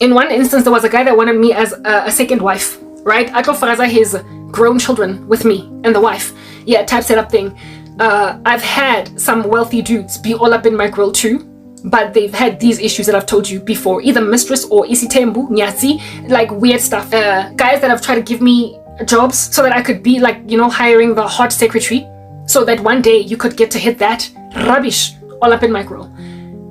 In one instance, there was a guy that wanted me as a second wife, right? I told Faraza his grown children with me and the wife. Yeah, type setup thing. I've had some wealthy dudes be all up in my grill too, but they've had these issues that I've told you before, either mistress or isitembu, nyatsi, like weird stuff. Guys that have tried to give me jobs so that I could be like, you know, hiring the hot secretary so that one day you could get to hit that rubbish all up in my grill.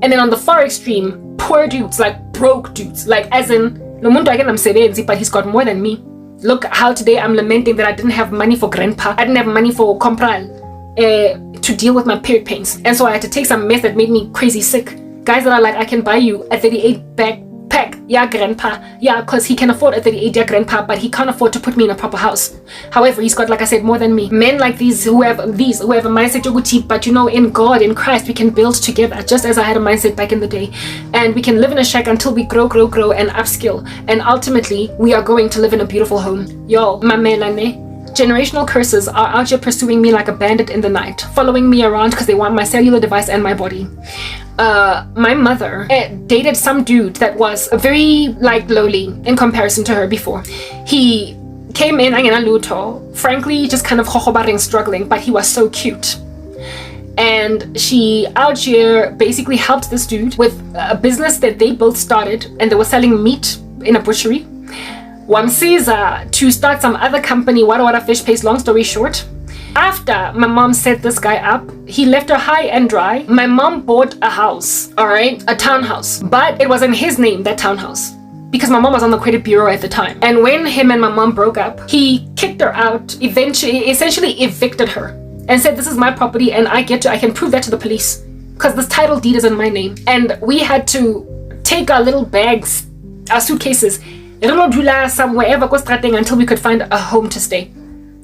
And then on the far extreme, poor dudes, like broke dudes, like as in, no muntu again I'm sevenzi, but he's got more than me. Look how today I'm lamenting that I didn't have money for grandpa. I didn't have money for compral to deal with my period pains. And so I had to take some mess that made me crazy sick. Guys that are like, I can buy you a 38 backpack, yeah, grandpa. Yeah, because he can afford a 38, yeah, grandpa, but he can't afford to put me in a proper house. However, he's got, like I said, more than me. Men like these who have a mindset yoguti, but you know, in God, in Christ, we can build together, just as I had a mindset back in the day. And we can live in a shack until we grow and upskill. And ultimately, we are going to live in a beautiful home. Yo, mamelane. Generational curses are out here pursuing me like a bandit in the night, following me around because they want my cellular device and my body. My mother dated some dude that was very like lowly in comparison to her before. He came in angena luto, frankly just kind of hohobaring, struggling, but he was so cute. And she out here basically helped this dude with a business that they both started, and they were selling meat in a butchery. Wamsiza to start some other company, Wada Fish Paste. Long story short, after my mom set this guy up, he left her high and dry. My mom bought a house, all right, a townhouse, but it was in his name, that townhouse, because my mom was on the credit bureau at the time. And when him and my mom broke up, he kicked her out, essentially evicted her, and said, this is my property and I can prove that to the police because this title deed is in my name. And we had to take our little bags, our suitcases, somewhere until we could find a home to stay.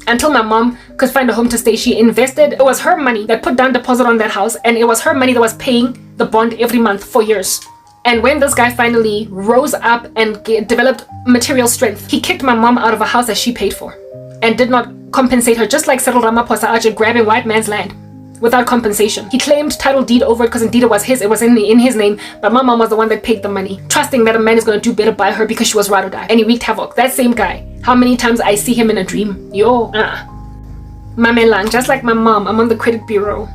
Until my mom could find a home to stay, she invested. It was her money that put down deposit on that house, and it was her money that was paying the bond every month for years. And when this guy finally rose up and developed material strength, he kicked my mom out of a house that she paid for and did not compensate her, just like Cyril Ramaphosa out here grabbing white man's land without compensation. He claimed title deed over it because indeed it was his, it was in his name, but my mom was the one that paid the money, trusting that a man is going to do better by her because she was ride or die. And he wreaked havoc. That same guy, how many times I see him in a dream. Yo, Mamelang, just like my mom, I'm on the credit bureau.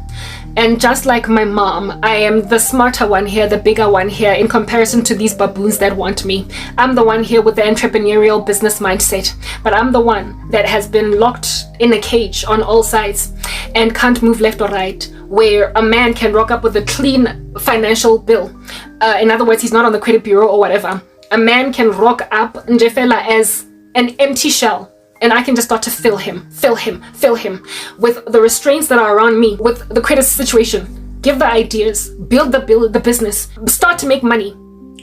And just like my mom, I am the smarter one here, the bigger one here in comparison to these baboons that want me. I'm the one here with the entrepreneurial business mindset, but I'm the one that has been locked in a cage on all sides and can't move left or right, where a man can rock up with a clean financial bill. In other words, he's not on the credit bureau or whatever. A man can rock up Njefela as an empty shell, and I can just start to fill him with the restraints that are around me, with the credit situation, give the ideas, build the business, start to make money.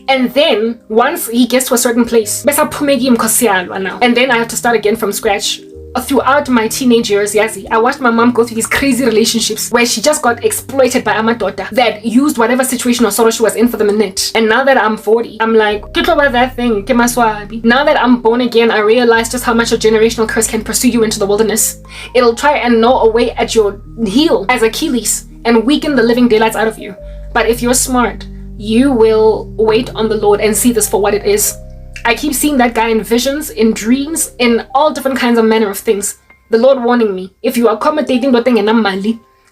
And then once he gets to a certain place, and then I have to start again from scratch. Throughout my teenage years, I watched my mom go through these crazy relationships where she just got exploited by a daughter that used whatever situation or sorrow she was in for the minute. And now that I'm 40, I'm like, get over that thing. Now that I'm born again, I realize just how much a generational curse can pursue you into the wilderness. It'll try and gnaw away at your heel as Achilles and weaken the living daylights out of you. But if you're smart, you will wait on the Lord and see this for what it is. I keep seeing that guy in visions, in dreams, in all different kinds of manner of things. The Lord warning me, if you are accommodating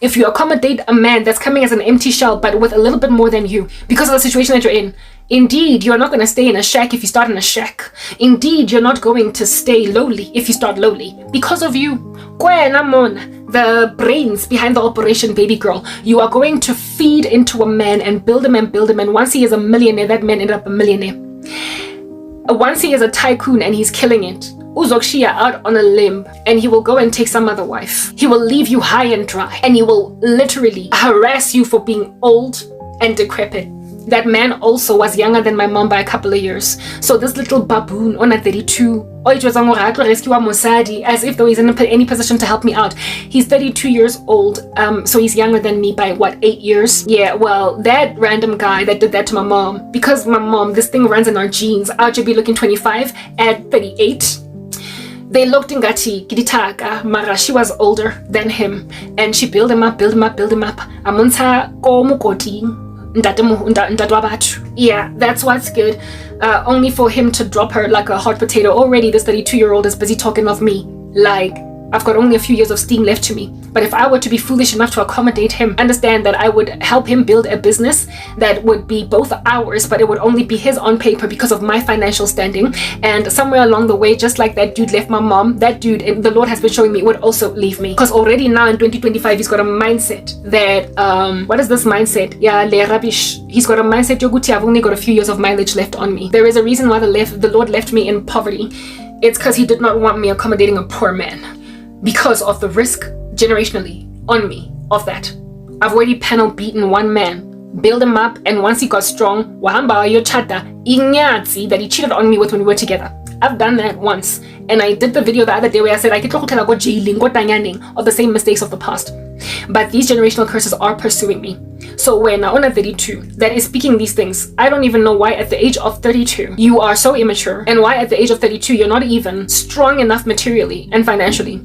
if you accommodate a man that's coming as an empty shell but with a little bit more than you because of the situation that you're in, indeed you're not going to stay in a shack if you start in a shack. Indeed you're not going to stay lowly if you start lowly because of you. The brains behind the operation, baby girl. You are going to feed into a man and build him, and once he is a millionaire, that man ended up a millionaire. Once he is a tycoon and he's killing it, Uzokshiya out on a limb, and he will go and take some other wife. He will leave you high and dry, and he will literally harass you for being old and decrepit. That man also was younger than my mom by a couple of years. So this little baboon on a 32, as if though he's in any position to help me out. He's 32 years old, so he's younger than me by what, 8 years? Yeah, well, that random guy that did that to my mom, because my mom, this thing runs in our genes, I should be looking 25 at 38. They looked in Gati, Giditaka, Mara, she was older than him, and she built him up. Amunta ko mukoti. Yeah, that's what's good. only for him to drop her like a hot potato. Already this 32-year-old is busy talking of me like I've got only a few years of steam left to me. But if I were to be foolish enough to accommodate him, understand that I would help him build a business that would be both ours, but it would only be his on paper because of my financial standing. And somewhere along the way, just like that dude left my mom, that dude, and the Lord has been showing me, would also leave me. Because already now in 2025, he's got a mindset that, what is this mindset? Yeah, le rubbish. He's got a mindset, Yoguti, I've only got a few years of mileage left on me. There is a reason why the Lord left me in poverty. It's because he did not want me accommodating a poor man. Because of the risk generationally on me of that. I've already panel beaten one man, build him up, and once he got strong, wahamba yo chata inyatsi that he cheated on me with when we were together. I've done that once, and I did the video the other day where I said I get go jailing, go tanyaning of the same mistakes of the past. But these generational curses are pursuing me. So when Naona 32 that is speaking these things, I don't even know why at the age of 32 you are so immature, and why at the age of 32 you're not even strong enough materially and financially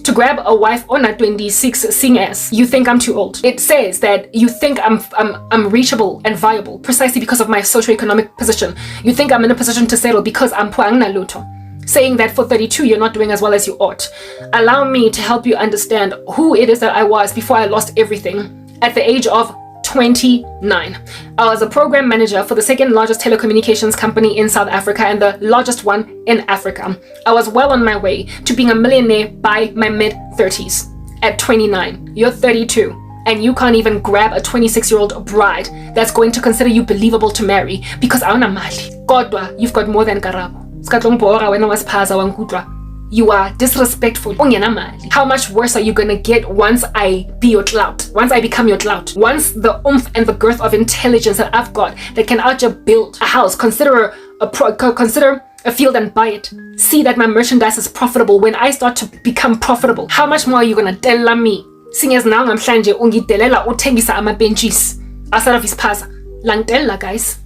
to grab a wife on a 26 seeing as you think I'm too old. It says that you think I'm reachable and viable precisely because of my socioeconomic position. You think I'm in a position to settle because I'm puangna luto. Saying that for 32 you're not doing as well as you ought. Allow me to help you understand who it is that I was before I lost everything at the age of 29. I was a program manager for the second largest telecommunications company in South Africa and the largest one in Africa. I was well on my way to being a millionaire by my mid-30s. At 29, you're 32, and you can't even grab a 26-year-old bride that's going to consider you believable to marry because awuna mali. Kodwa, you've got more than Karabo. You are disrespectful. How much worse are you gonna get once I be your clout? Once I become your clout? Once the oomph and the girth of intelligence that I've got that can actually build a house, consider a field and buy it. See that my merchandise is profitable when I start to become profitable. How much more are you gonna tell me? Seeing as now namhlanje ungidelela uthengisa ama-benches outside of his pasa. Langtella guys.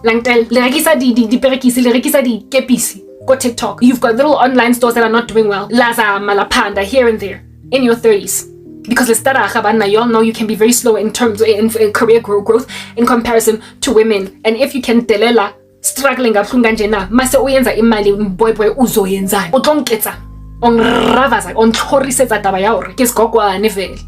Langtella. Le rekisa di perekisi, le rekisa di kepisi. Go TikTok. You've got little online stores that are not doing well. Laza, Malapanda, here and there. In your 30s. Because you all know you can be very slow in terms in career growth in comparison to women. And if you can delela struggling kabuhlungu mase uyenza imali boy uzoyenzani. Utlongketsa. Ongravaza, ontlhorisetsa taba ya hore ke sigogwane vele.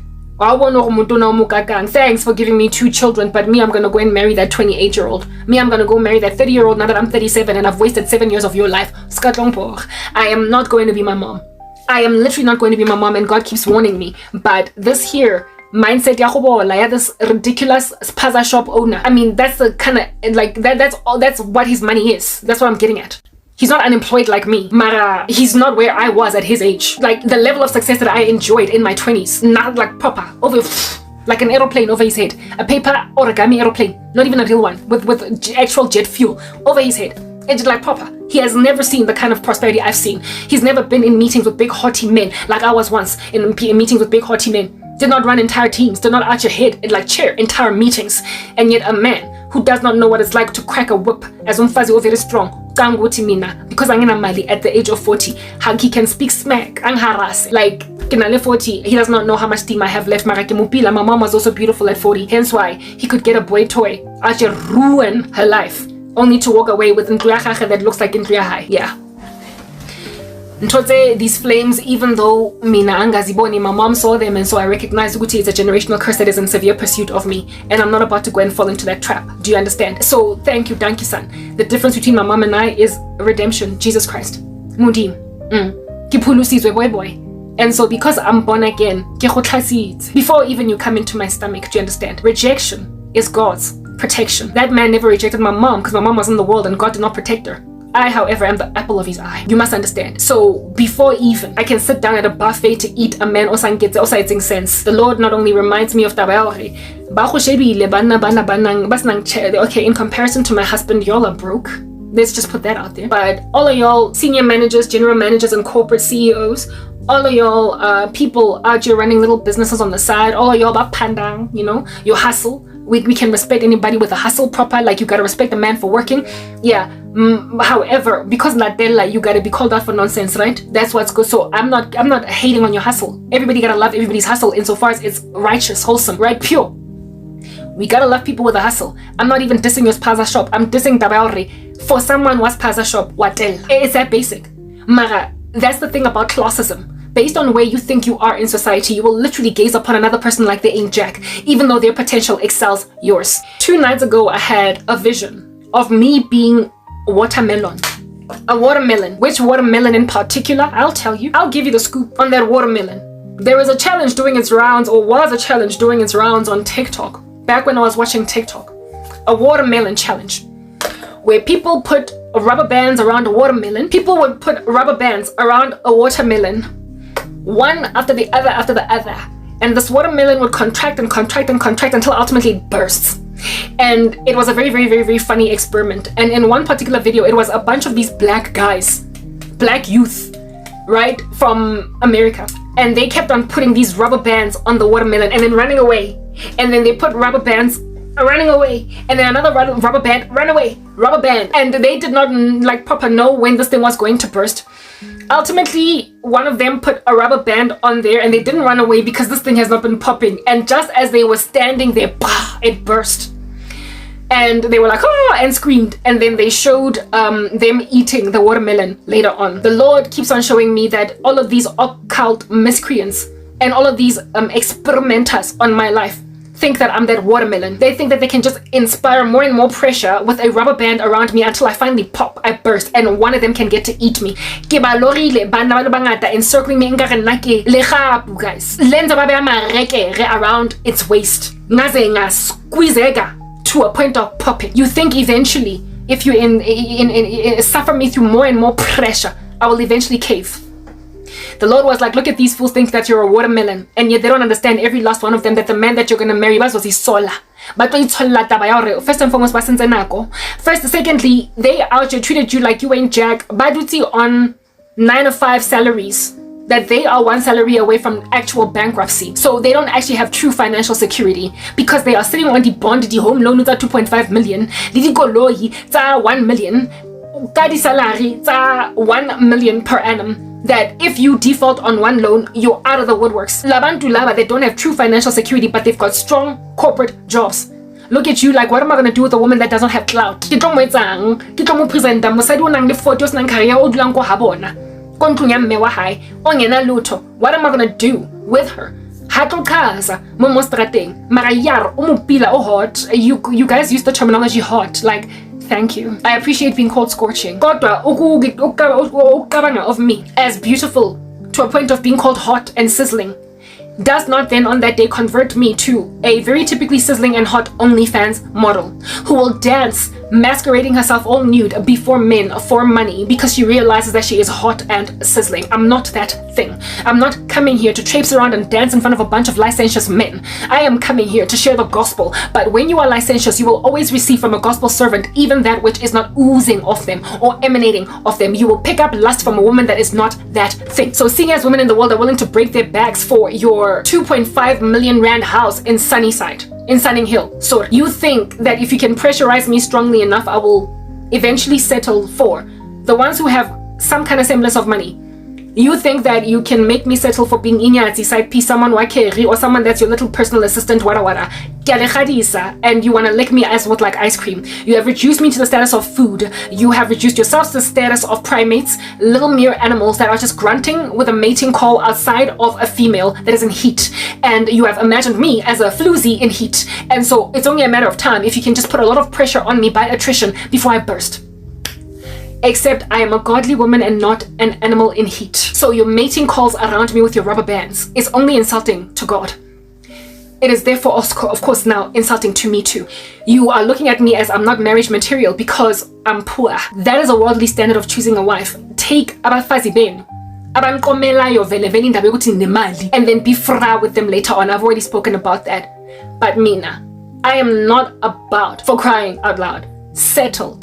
Thanks for giving me 2 children, but me, I'm gonna go and marry that 28-year-old. Me, I'm gonna go marry that 30-year-old now that I'm 37 and I've wasted 7 years of your life. I am not going to be my mom. I am literally not going to be my mom, and God keeps warning me. But this here mindset, this ridiculous spaza shop owner. I mean, that's the kind of like that's what his money is. That's what I'm getting at. He's not unemployed like me, Mara. He's not where I was at his age. Like the level of success that I enjoyed in my 20s, not like proper, over like an aeroplane over his head, a paper origami aeroplane, not even a real one, with actual jet fuel over his head. It's like proper. He has never seen the kind of prosperity I've seen. He's never been in meetings with big haughty men like I was once in meetings with big haughty men. Did not run entire teams, did not arch your head and like chair entire meetings. And yet a man who does not know what it's like to crack a whip as umfazi or very strong. Because I'm in Mali at the age of 40, he can speak smack and harass. Like, 40, he does not know how much steam I have left. My mom was also beautiful at 40, hence why he could get a boy toy, actually ruin her life, only to walk away with Nkuyahage that looks like Nkuyahai. Yeah. These flames, even though mina angaziboni, my mom saw them, and so I recognized Uguti is a generational curse that is in severe pursuit of me, and I'm not about to go and fall into that trap. Do you understand? So thank you, Danki-san. The difference between my mom and I is redemption, Jesus Christ. Mudim. Kipulu boy. And so because I'm born again, before even you come into my stomach, do you understand? Rejection is God's protection. That man never rejected my mom because my mom was in the world and God did not protect her. I, however, am the apple of his eye. You must understand. So before even I can sit down at a buffet to eat a man osaiting sense, the Lord not only reminds me of tabaori, okay, in comparison to my husband, y'all are broke. Let's just put that out there. But all of y'all senior managers, general managers, and corporate CEOs, all of y'all people out here running little businesses on the side, all of y'all about pandang, you know, your hustle. We can respect anybody with a hustle proper, like you gotta respect a man for working. Yeah. However, because Nadella, you gotta be called out for nonsense, right? That's what's good. So I'm not hating on your hustle. Everybody gotta love everybody's hustle insofar as it's righteous, wholesome, right? Pure. We gotta love people with a hustle. I'm not even dissing your spaza shop. I'm dissing Tabaori. For someone was spaza shop, watel. It's that basic. Mara, that's the thing about classism. Based on where you think you are in society, you will literally gaze upon another person like they ain't jack, even though their potential excels yours. 2 nights ago, I had a vision of me being watermelon. A watermelon. Which watermelon in particular? I'll tell you. I'll give you the scoop on that watermelon. There was a challenge doing its rounds, or was a challenge doing its rounds on TikTok. Back when I was watching TikTok. A watermelon challenge. Where people put rubber bands around a watermelon. People would put rubber bands around a watermelon, one after the other. And this watermelon would contract and contract and contract until ultimately it bursts. And it was a very, very, very, very funny experiment. And in one particular video, it was a bunch of these black guys, black youth, right, from America. And they kept on putting these rubber bands on the watermelon and then running away. And then they put rubber bands running away, and then another rubber band, run away, rubber band. And they did not like proper know when this thing was going to burst. Ultimately, one of them put a rubber band on there and they didn't run away because this thing has not been popping. And just as they were standing there, bah, it burst. And they were like, oh, and screamed. And then they showed them eating the watermelon later on. The Lord keeps on showing me that all of these occult miscreants and all of these experimenters on my life think that I'm that watermelon. They think that they can just inspire more and more pressure with a rubber band around me until I finally pop, I burst, and one of them can get to eat me. Ke ba lorile bana ba bangata encircling me nkare nna ke legapu, guys. Lenza ba beya marekere around its waist. Ngaze nga squeezega to a point of popping. You think eventually, if you suffer me through more and more pressure, I will eventually cave. The Lord was like, look at these fools think that you're a watermelon, and yet they don't understand, every last one of them, that the man that you're going to marry was sola. But first and foremost, secondly, they out here treated you like you ain't jack. Baduti on 9 or 5 salaries, that they are 1 salary away from actual bankruptcy. So they don't actually have true financial security because they are sitting on the bond, the home loan is at 2.5 million, the goloi, 1 million, kadi salary, 1 million per annum. That if you default on 1 loan, you're out of the woodworks. Labantu laba, they don't have true financial security, but they've got strong corporate jobs. Look at you like, what am I going to do with a woman that doesn't have clout? What am I going to do with her? You guys use the terminology hot, like, thank you. I appreciate being called scorching. Of me as beautiful to a point of being called hot and sizzling does not then on that day convert me to a very typically sizzling and hot OnlyFans model who will dance masquerading herself all nude before men for money because she realizes that she is hot and sizzling. I'm not that thing. I'm not coming here to traipse around and dance in front of a bunch of licentious men. I am coming here to share the gospel. But when you are licentious, you will always receive from a gospel servant even that which is not oozing off them or emanating off them. You will pick up lust from a woman that is not that thing. So seeing as women in the world are willing to break their backs for your 2.5 million rand house in Sunnyside, in Sunning Hill, so you think that if you can pressurize me strongly enough, I will eventually settle for the ones who have some kind of semblance of money. You think that you can make me settle for being inyati side piece, someone wakeri, or someone that's your little personal assistant, wada, and you want to lick me as with like ice cream. You have reduced me to the status of food. You have reduced yourselves to the status of primates, little mere animals that are just grunting with a mating call outside of a female that is in heat. And you have imagined me as a floozy in heat. And so it's only a matter of time if you can just put a lot of pressure on me by attrition before I burst. Except I am a godly woman and not an animal in heat. So your mating calls around me with your rubber bands is only insulting to God. It is therefore, of course, now insulting to me too. You are looking at me as I'm not marriage material because I'm poor. That is a worldly standard of choosing a wife. Take abafazi benu, abankomelayo vele vele indaba yokuthi nemali, and then be fra with them later on. I've already spoken about that. But Mina, I am not about, for crying out loud, settle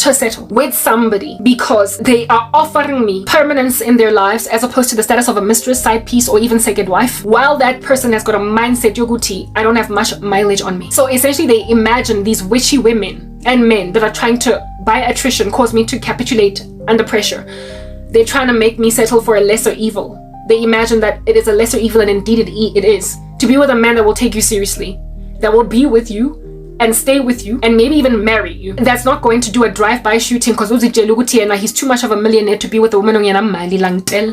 with somebody because they are offering me permanence in their lives as opposed to the status of a mistress, side piece, or even second wife, while that person has got a mindset yoguti, I don't have much mileage on me. So essentially they imagine these witchy women and men that are trying to, by attrition, cause me to capitulate under pressure. They're trying to make me settle for a lesser evil. They imagine that it is a lesser evil, and indeed it is, to be with a man that will take you seriously, that will be with you and stay with you and maybe even marry you. That's not going to do a drive-by shooting because he's too much of a millionaire to be with a woman.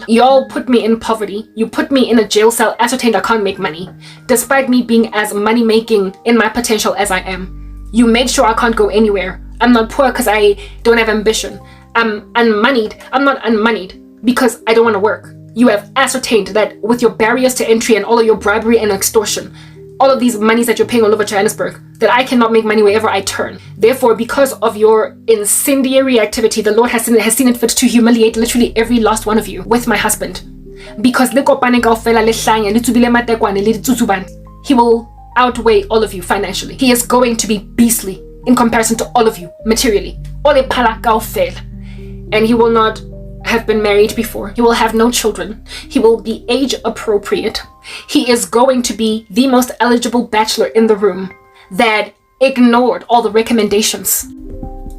Y'all put me in poverty. You put me in a jail cell, ascertained I can't make money, despite me being as money-making in my potential as I am. You made sure I can't go anywhere. I'm not poor because I don't have ambition. I'm unmoneyed. I'm not unmoneyed because I don't want to work. You have ascertained that with your barriers to entry and all of your bribery and extortion, all of these monies that you're paying all over Johannesburg, that I cannot make money wherever I turn. Therefore, because of your incendiary activity, the Lord has seen it fit to humiliate literally every last one of you with my husband. Because he will outweigh all of you financially. He is going to be beastly in comparison to all of you materially. And he will not have been married before. He will have no children. He will be age appropriate. He is going to be the most eligible bachelor in the room that ignored all the recommendations.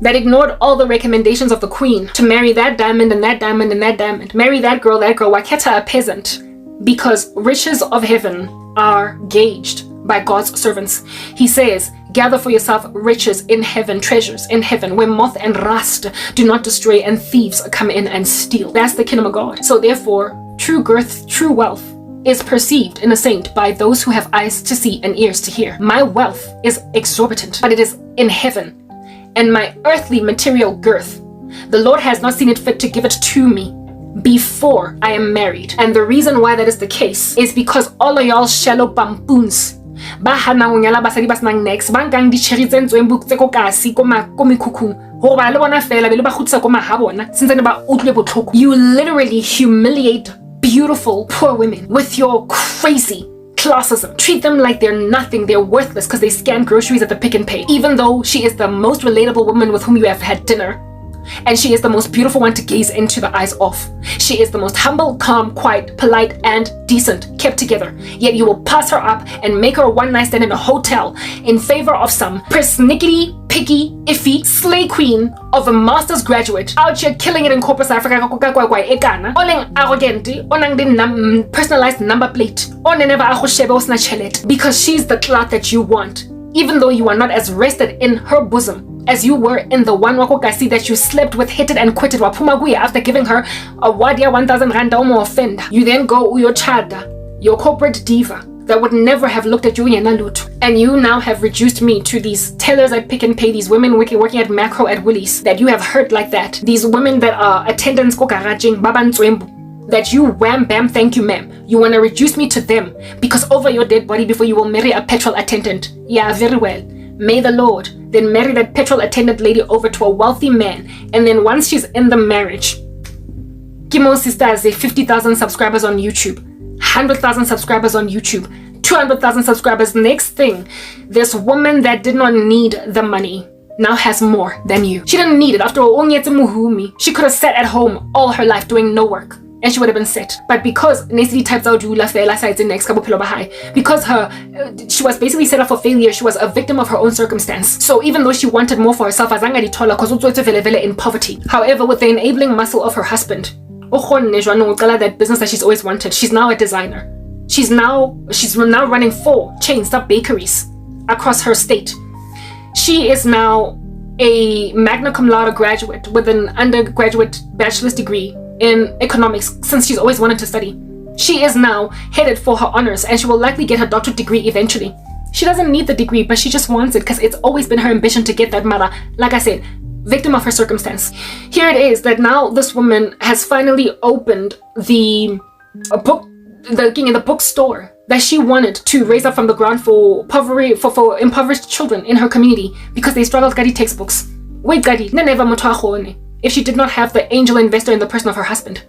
That ignored all the recommendations of the queen to marry that diamond and that diamond and that diamond. Marry that girl, Waketa a peasant. Because riches of heaven are gauged by God's servants. He says, gather for yourself riches in heaven, treasures in heaven, where moth and rust do not destroy and thieves come in and steal. That's the kingdom of God. So therefore, true girth, true wealth is perceived in a saint by those who have eyes to see and ears to hear. My wealth is exorbitant, but it is in heaven. And my earthly material girth, the Lord has not seen it fit to give it to me before I am married. And the reason why that is the case is because all of y'all shallow pampoons ba hana go nyala basadi ba snang next ba nkang dicherry tse ntsweng buk tse ko kasi ko mekhukhung go ba le bona fela be le ba gutsa ko maha bona since ba utlwe botlhoko. You literally humiliate beautiful poor women with your crazy classism. Treat them like they're nothing, they're worthless because they scan groceries at the Pick and Pay, even though she is the most relatable woman with whom you have had dinner. And she is the most beautiful one to gaze into the eyes of. She is the most humble, calm, quiet, polite, and decent, kept together. Yet you will pass her up and make her a one-night stand in a hotel in favor of some persnickety, picky, iffy, slay queen of a master's graduate out here killing it in corporate Africa. Oleng arrogant, onang din personalized number plate. Because she's the clout that you want, even though you are not as rested in her bosom as you were in the one wakokasi that you slept with, hit it and quitted wapumaguya after giving her a wadia 1,000 rand omo offender. You then go uyo chada, your corporate diva that would never have looked at you in Nalut. And you now have reduced me to these tellers at Pick and Pay, these women working at Macro at Woolies that you have hurt like that. These women that are attendants ko garaging babantswembu, that you wham bam thank you ma'am. You want to reduce me to them because over your dead body before you will marry a petrol attendant. Yeah, very well. May the Lord then marry that petrol attendant lady over to a wealthy man, and then once she's in the marriage, Kimo sister has 50,000 subscribers on YouTube, 100,000 subscribers on YouTube, 200,000 subscribers. Next thing, this woman that did not need the money now has more than you. She didn't need it. After all, she could have sat at home all her life doing no work, and she would have been set. But because Nesidi types out because she was basically set up for failure, she was a victim of her own circumstance. So even though she wanted more for herself, in poverty. However, with the enabling muscle of her husband, that business that she's always wanted, she's now a designer. She's now running 4 chain stop bakeries across her state. She is now a magna cum laude graduate with an undergraduate bachelor's degree in economics since she's always wanted to study. She is now headed for her honors and she will likely get her doctorate degree eventually. She doesn't need the degree, but she just wants it because it's always been her ambition to get that mara. Like I said, victim of her circumstance. Here it is that now this woman has finally opened the bookstore that she wanted to raise up from the ground for impoverished children in her community because they struggled gadi textbooks. Wait gadi, never if she did not have the angel investor in the person of her husband.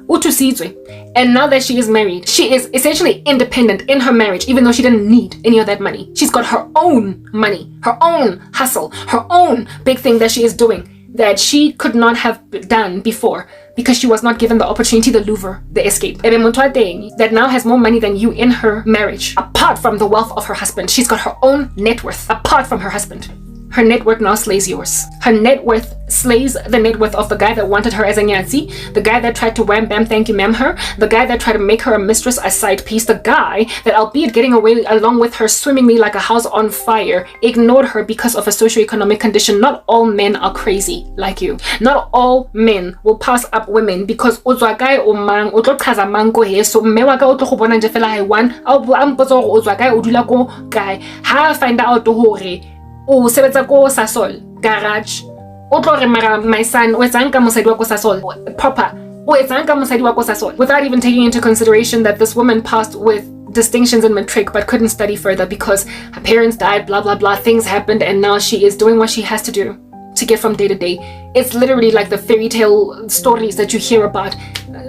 And now that she is married, she is essentially independent in her marriage, even though she didn't need any of that money. She's got her own money, her own hustle, her own big thing that she is doing that she could not have done before because she was not given the opportunity, the Louvre, the escape. That now has more money than you in her marriage, apart from the wealth of her husband. She's got her own net worth, apart from her husband. her net worth now slays yours. Her net worth slays the net worth of the guy that wanted her as a nyansi, the guy that tried to wham bam thank you ma'am her, the guy that tried to make her a mistress, a side piece, the guy that, albeit getting away along with her swimmingly like a house on fire, ignored her because of a socioeconomic condition. Not all men are crazy like you. Not all men will pass up women because uzwa guy o mang o tlo chaza mang ko he, so mme wa ka o tlo go bona nje fela hai one a mpotsa gore uzwa guy o dula ko guy ha find out hore o sebetsa ko Sasol garage o tlo re mara my son o etsang ka mosadi wa ko Sasol papa o etsang ka mosadi wa ko Sasol, without even taking into consideration that this woman passed with distinctions in matric but couldn't study further because her parents died, blah blah blah, things happened, and now she is doing what she has to do to get from day to day. It's literally like the fairy tale stories that you hear about,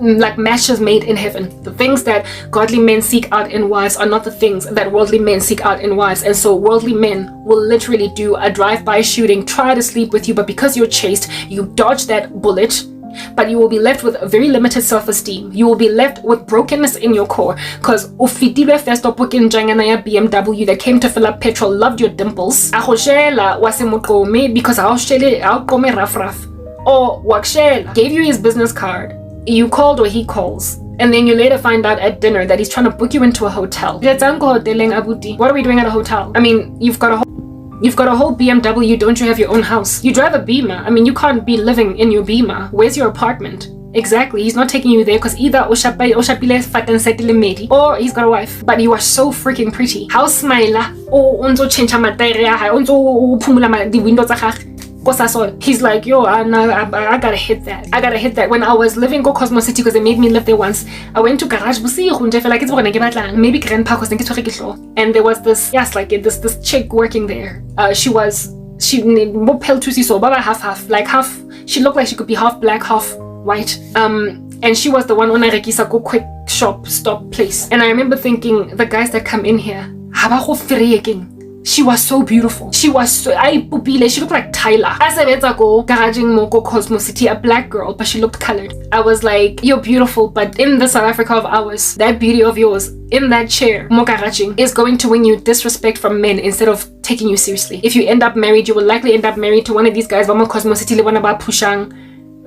like matches made in heaven. The things that godly men seek out in wives are not the things that worldly men seek out in wives. And so worldly men will literally do a drive-by shooting, try to sleep with you, but because you're chaste, you dodge that bullet, but you will be left with a very limited self-esteem. You will be left with brokenness in your core because ufitile first up in Jangana BMW that came to fill up petrol, loved your dimples. Ahoshela wasemukome because ahoshele aukome raf or wakshela gave you his business card. You called or he calls. And then you later find out at dinner that he's trying to book you into a hotel. What are we doing at a hotel? I mean, you've got a whole BMW, don't you have your own house? You drive a Beamer. I mean, you can't be living in your Beamer. Where's your apartment? Exactly, he's not taking you there because either or he's got a wife. But you are so freaking pretty. How smile? Onzo change onzo pumula the windows. He's like, yo, I gotta hit that. I gotta hit that. When I was living go Cosmo City, because they made me live there once, I went to garage maybe grandpa, and there was this, yes, like this chick working there. She half, like half, she looked like she could be half black, half white. And she was the one on a rekisa go quick shop stop place. And I remember thinking, the guys that come in here, she was so beautiful. She was so, she looked like Tyler. As I went to go garaging moko Cosmo City, a black girl, but she looked colored. I was like, you're beautiful, but in the South Africa of ours, that beauty of yours in that chair, mo garaging, is going to win you disrespect from men instead of taking you seriously. If you end up married, you will likely end up married to one of these guys. Vamo Cosmo City le wana ba pushang,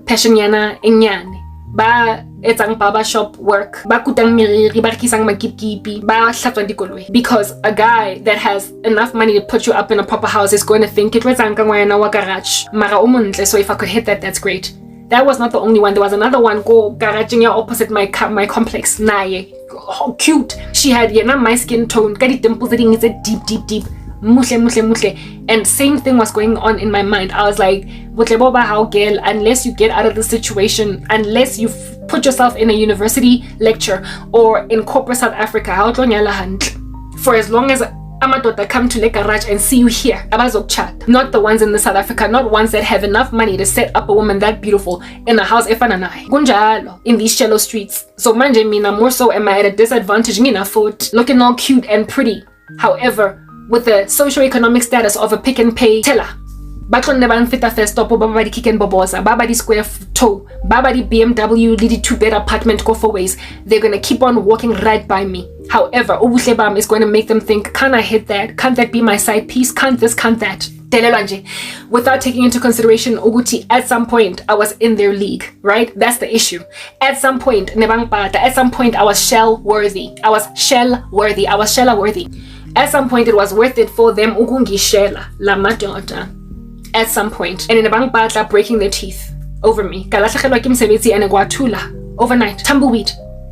passion-yana, inyane. Ba etsang baba shop work, ba kutang miriri, ba rekisang magipgipi, ba hlatswa dikoloi. Because a guy that has enough money to put you up in a proper house is going to think it wetsang ka ngwana wa garage mara o montle, so if I could hit that, that's great. That was not the only one. There was another one go garaging opposite my complex. Naye, oh, cute. She had my skin tone, got it dimples, it's a deep. Musle. And same thing was going on in my mind. I was like, how girl, unless you get out of the situation, unless you put yourself in a university lecture or in corporate South Africa, how for as long as Amadota come to the garage and see you here, abazok chat. Not the ones in the South Africa, not ones that have enough money to set up a woman that beautiful in a house in these shallow streets. So manje mina more so am I at a disadvantage ngina foot, looking all cute and pretty. However, with the socio-economic status of a pick and pay teller, batlon nebang fita first stop baba di kicken boboza, baba di square toe, baba di BMW di 2-bed apartment go for ways, they're gonna keep on walking right by me. However, Obuhlebam is going to make them think, can I hit that? Can't that be my side piece? Can't this? Can't that? Without taking into consideration Oguti, at some point I was in their league, right? That's the issue. At some point, I was shell worthy. At some point it was worth it for them ukungi shela la madota. At some point, and in a bank batla breaking their teeth over me. Overnight, tumbleweed.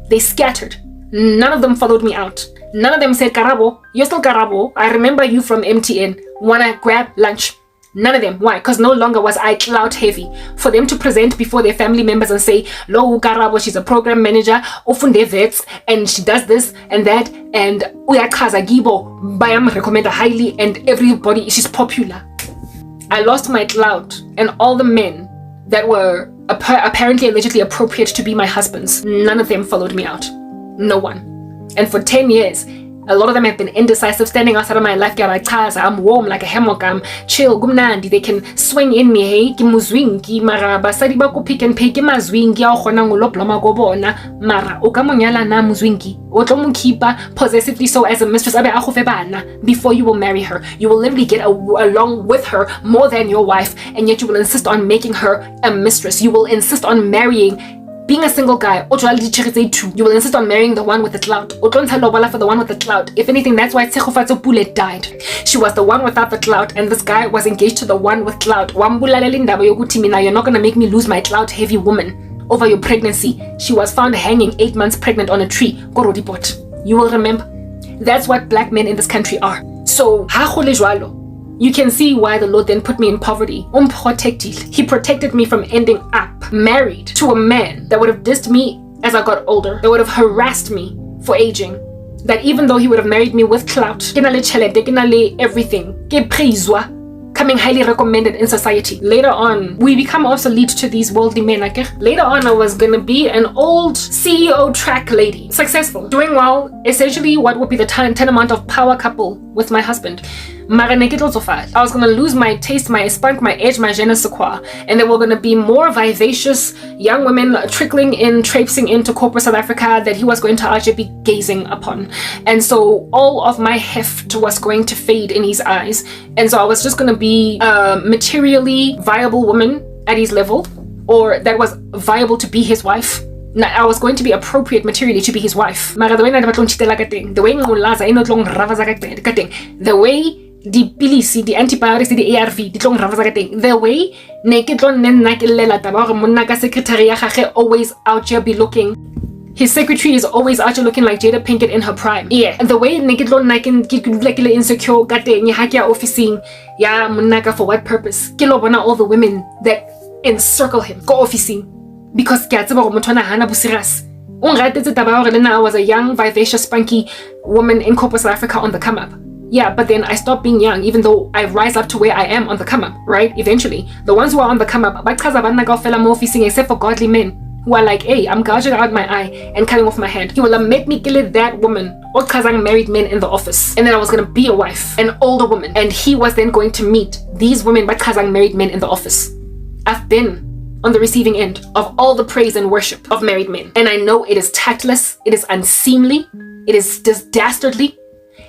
They scattered. None of them followed me out. None of them said, Karabo, you're still Karabo. I remember you from MTN. Wanna grab lunch? None of them. Why? Because no longer was I clout heavy. For them to present before their family members and say, Lo Karabo, she's a program manager, often they vets, and she does this and that, and Uyakaza Gibo, Bayam recommend her highly, and everybody, she's popular. I lost my clout, and all the men that were apparently allegedly appropriate to be my husbands, none of them followed me out. No one. And for 10 years, A lot of them have been indecisive, standing outside of my life. I'm warm like a hammock, I'm chill, gumnandi. They can swing in me, hey, ki muzwingi, mara basadi ba ko pick and pay, ki mazwingi, a khona ngolobloma go bona, mara o ka monyala na muzwingi, o tlo mo keepa possessively so as a mistress, abe a go fe bana before you will marry her. You will literally get along with her more than your wife, and yet you will insist on making her a mistress. You will insist on marrying. Being a single guy, you will insist on marrying the one with the clout. For the one with the clout. If anything, that's why Tsegofatso Pule died. She was the one without the clout, and this guy was engaged to the one with clout. You're not gonna make me lose my clout heavy woman over your pregnancy. She was found hanging 8 months pregnant on a tree. You will remember. That's what black men in this country are. So, you can see why the Lord then put me in poverty. He protected me from ending up married to a man that would have dissed me as I got older, that would have harassed me for aging, that even though he would have married me with clout, everything, coming highly recommended in society. Later on, we become obsolete to these worldly men. Later on, I was gonna be an old CEO track lady, successful, doing well, essentially what would be the tantamount of power couple with my husband. I was gonna lose my taste, my spunk, my edge, my je ne sais quoi, and there were gonna be more vivacious young women trickling in, traipsing into corporate South Africa that he was going to actually be gazing upon. And so all of my heft was going to fade in his eyes, and so I was just gonna be a materially viable woman at his level, or that was viable to be his wife. Now, I was going to be appropriate materially to be his wife. The way the pilisi, the antibiotics, the ARV, the way always out here be looking. His secretary is always out here looking like Jada Pinkett in her prime. Yeah. And the way insecure officing, yeah, munaka for what purpose? All the women that encircle him. Go officing. Because I was a young, vivacious, spunky woman in corporate South Africa on the come up. Yeah, but then I stopped being young, even though I rise up to where I am on the come up, right? Eventually, the ones who are on the come up, except for godly men who are like, hey, I'm gouging out my eye and cutting off my hand. He will make me kill that woman or Kazang married men in the office. And then I was going to be a wife, an older woman. And he was then going to meet these women but Kazang married men in the office. I've been on the receiving end of all the praise and worship of married men. And I know it is tactless, it is unseemly, it is dastardly,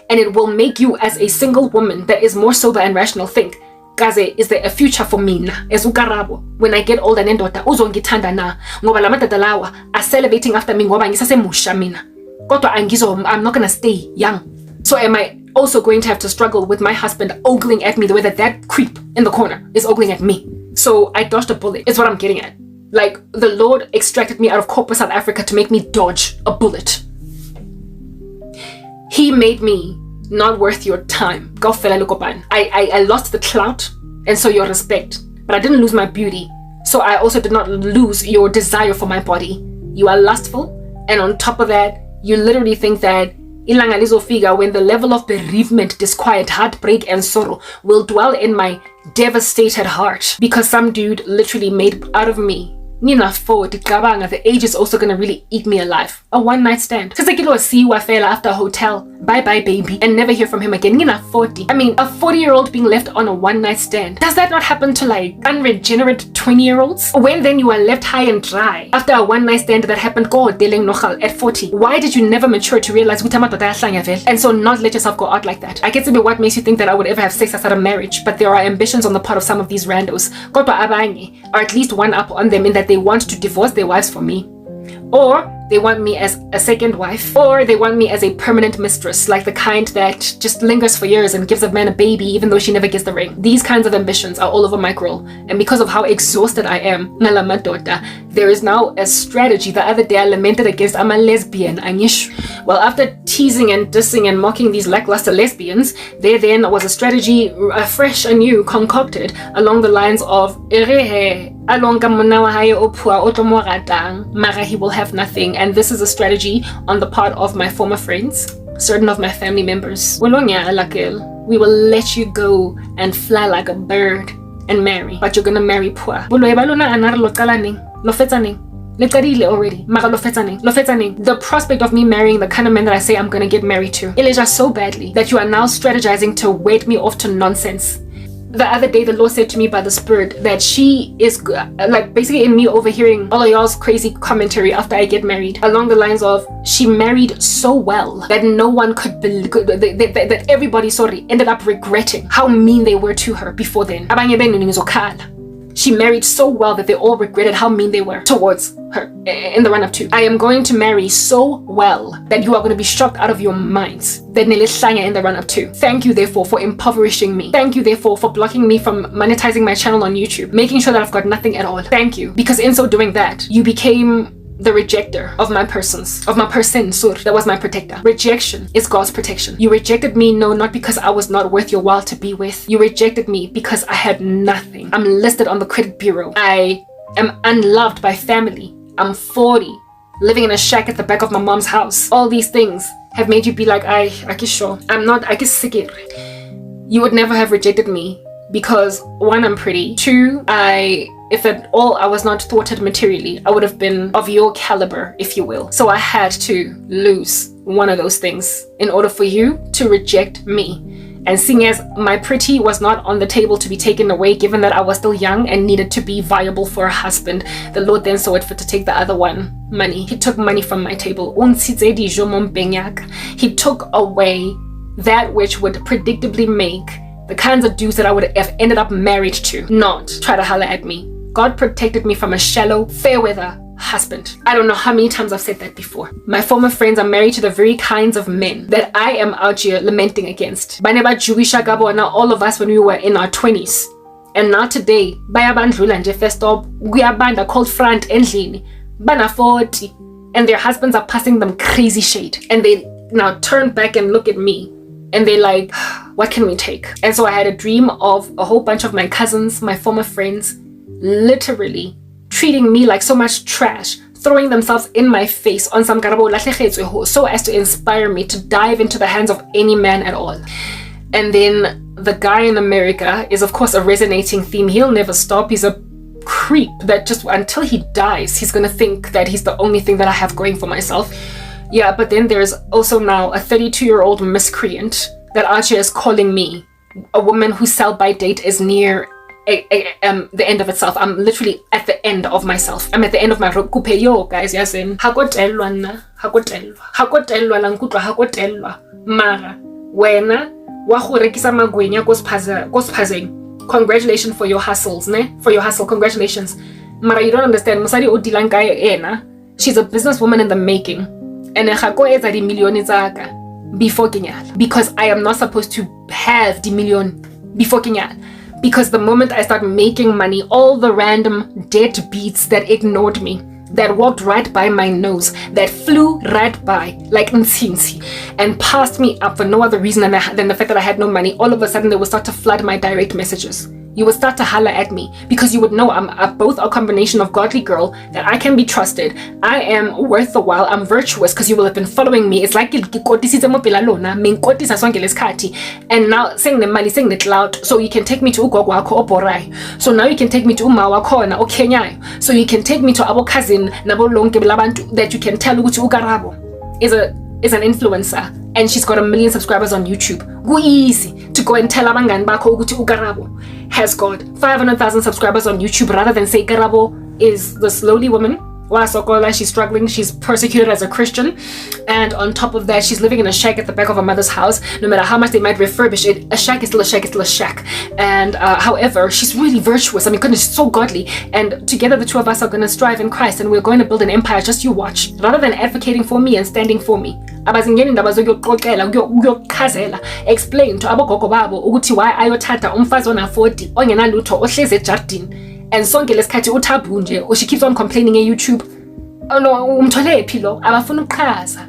and it will make you as a single woman that is more sober and rational think, Gaze, is there a future for me na? As Karabo, when I get older and daughter, uzongithanda na, ngoba la madoda lawa are salivating after me ngoba ngisasemusha mina. Kodwa angizo, I'm not gonna stay young. So am I also going to have to struggle with my husband ogling at me the way that creep in the corner is ogling at me? So I dodged a bullet, is what I'm getting at. Like, the Lord extracted me out of corporate South Africa to make me dodge a bullet. He made me not worth your time. I lost the clout, and so your respect. But I didn't lose my beauty. So I also did not lose your desire for my body. You are lustful, and on top of that, you literally think that ilanga lizofika when the level of bereavement, disquiet, heartbreak, and sorrow will dwell in my devastated heart because some dude literally made out of me. Nina forward, the age is also gonna really eat me alive. A one-night stand. Since I get to see you after a hotel, bye-bye baby, and never hear from him again. Nina 40. I mean, a 40-year-old being left on a one-night stand. Does that not happen to like unregenerate 20-year-olds? When then you are left high and dry after a one-night stand that happened at 40? Why did you never mature to realize and so not let yourself go out like that? I get to be what makes you think that I would ever have sex outside of marriage, but there are ambitions on the part of some of these randos. Or at least one up on them in that they want to divorce their wives for me, or they want me as a second wife, or they want me as a permanent mistress, like the kind that just lingers for years and gives a man a baby even though she never gets the ring. These kinds of ambitions are all over my grill, and because of how exhausted I am, there is now a strategy. The other day I lamented against I'm a lesbian. Well, after teasing and dissing and mocking these lackluster lesbians, there then was a strategy, fresh and new, concocted along the lines of Mara, he will have nothing. And this is a strategy on the part of my former friends, certain of my family members. We will let you go and fly like a bird and marry, but you're gonna marry poor. already. The prospect of me marrying the kind of man that I say I'm gonna get married to, it is just so badly that you are now strategizing to wait me off to nonsense. The other day, the Lord said to me by the Spirit that she is like basically in me overhearing all of y'all's crazy commentary after I get married, along the lines of she married so well that no one could believe that everybody ended up regretting how mean they were to her before then. She married so well that they all regretted how mean they were towards her in the run-up to. I am going to marry so well that you are going to be shocked out of your minds that in the run-up to. Thank you, therefore, for impoverishing me. Thank you, therefore, for blocking me from monetizing my channel on YouTube, making sure that I've got nothing at all. Thank you. Because in so doing that, you became the rejecter of my person, that was my protector. Rejection is God's protection. You rejected me, no, not because I was not worth your while to be with. You rejected me because I had nothing. I'm listed on the credit bureau. I am unloved by family. I'm 40, living in a shack at the back of my mom's house. All these things have made you be like, I guess sure. I'm not, I guess sick. You would never have rejected me because 1, I'm pretty. 2, if at all I was not thwarted materially, I would have been of your caliber, if you will. So I had to lose one of those things in order for you to reject me. And seeing as my pretty was not on the table to be taken away, given that I was still young and needed to be viable for a husband, the Lord then saw it fit to take the other one, money. He took money from my table. He took away that which would predictably make the kinds of dudes that I would have ended up married to not try to holler at me. God protected me from a shallow, fair weather husband. I don't know how many times I've said that before. My former friends are married to the very kinds of men that I am out here lamenting against. Baneba Jewish Karabo, all of us when we were in our 20s. And now today, bayabandlula nje first up, kuyabanda cold front endlini, bana 40, and their husbands are passing them crazy shade. And they now turn back and look at me. And they're like, what can we take? And so I had a dream of a whole bunch of my cousins, my former friends, literally treating me like so much trash, throwing themselves in my face on some Karabo so as to inspire me to dive into the hands of any man at all. And then the guy in America is of course a resonating theme. He'll never stop. He's a creep that just until he dies, he's gonna think that he's the only thing that I have going for myself. Yeah, but then there's also now a 32-year-old miscreant that Archie is calling me a woman whose sell-by date is near the end of itself. I'm literally at the end of myself. I'm at the end of my rope. Guys, yasin. Hakotelwa mara wena wa go rekisa magwenya ko sephazeng. Congratulations for your hustles, ne? For your hustle, congratulations. Mara, you don't understand. Musadi o dilang kae ena. She's a businesswoman in the making. And go etsa di million tsaka before kenyala. Because I am not supposed to have the million before kenyala. Because the moment I start making money, all the random deadbeats that ignored me, that walked right by my nose, that flew right by like Nsinsi and passed me up for no other reason than the fact that I had no money, all of a sudden they would start to flood my direct messages. You would start to holler at me because you would know I'm both a combination of godly girl, that I can be trusted, I am worth the while, I'm virtuous because you will have been following me. It's like and now saying the money, saying the cloud, so you can take me to ugogo wako oporai. So now you can take me to umawa kona o Kenya. So you can take me to abo cousin nabo lonke blabantu that you can tell ukuthi uKarabo is an influencer and she's got 1 million subscribers on YouTube. Go easy to go and tell abangani bakho ukuthi uKarabo has got 500,000 subscribers on YouTube rather than say Karabo is this lowly woman. She's struggling, she's persecuted as a Christian, and on top of that she's living in a shack at the back of her mother's house. No matter how much they might refurbish it, a shack is still a shack, it's still a shack. And however, she's really virtuous. I mean, goodness, she's so godly, and together the two of us are going to strive in Christ and we're going to build an empire. Just you watch. Rather than advocating for me and standing for me, explain to abogogo babo ukuthi why ayothatha umfazi ona 40 ongenalutho ohleze ejardini. And sonke lesikhathi uthabu nje, or she keeps on complaining on YouTube. Oh no, umthole phi lo? Abafuna ukuqhaza.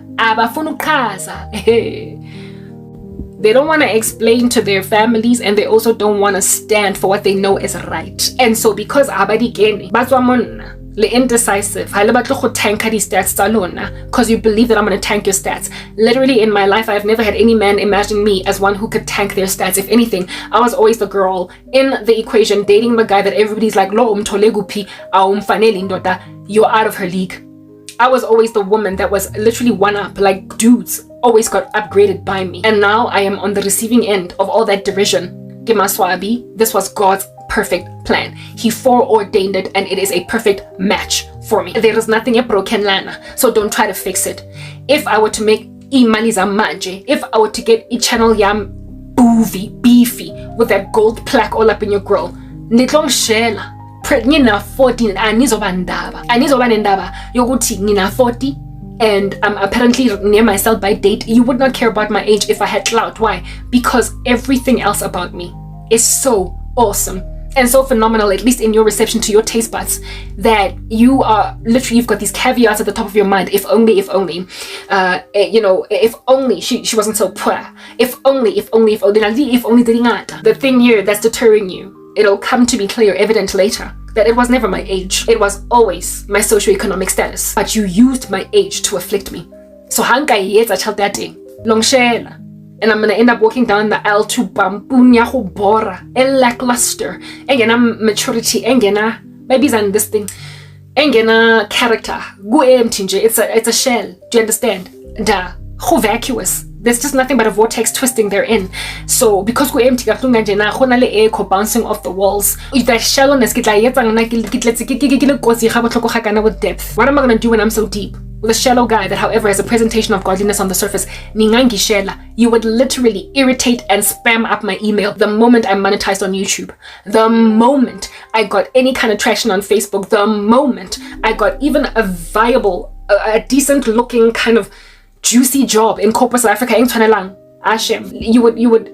They don't want to explain to their families, and they also don't want to stand for what they know is right. And so because abadigene batswa monna le indecisive, because you believe that I'm going to tank your stats. Literally in my life, I've never had any man imagine me as one who could tank their stats. If anything, I was always the girl in the equation, dating the guy that everybody's like, lo umthole kuphi, awumfanele indoda. you're out of her league. I was always the woman that was literally one up, like dudes always got upgraded by me. And now I am on the receiving end of all that derision. Gemaswabi, this was God's perfect plan. He foreordained it and it is a perfect match for me. There is nothing a broken lana, so don't try to fix it. If I were to make imali zamanje, if I were to get a channel yam beefy with that gold plaque all up in your grill, nitlong shela. Nina 14 anizoba nendaba yokuthi ngina 40 and I'm apparently near my sell-by date. You would not care about my age if I had clout. Why? Because everything else about me is so awesome and so phenomenal, at least in your reception to your taste buds, that you are literally, you've got these caveats at the top of your mind. If only if only she wasn't so poor. If only the thing here that's deterring you, it'll come to be clear, evident later, that it was never my age. It was always my socioeconomic status. But you used my age to afflict me. So hanka yetsa chaltate longshela. And I'm gonna end up walking down the aisle to bampunya ho bora, lackluster, engena maturity, engena maybe than this thing, engena character. It's a shell. Do you understand? Da ho vacuous. There's just nothing but a vortex twisting therein. So because we're empty, air bouncing off the walls. That shallowness with depth. What am I gonna do when I'm so deep? With a shallow guy that, however, has a presentation of godliness on the surface, you would literally irritate and spam up my email the moment I monetized on YouTube. The moment I got any kind of traction on Facebook, the moment I got even a viable, a decent looking kind of juicy job in corporate South Africa, you would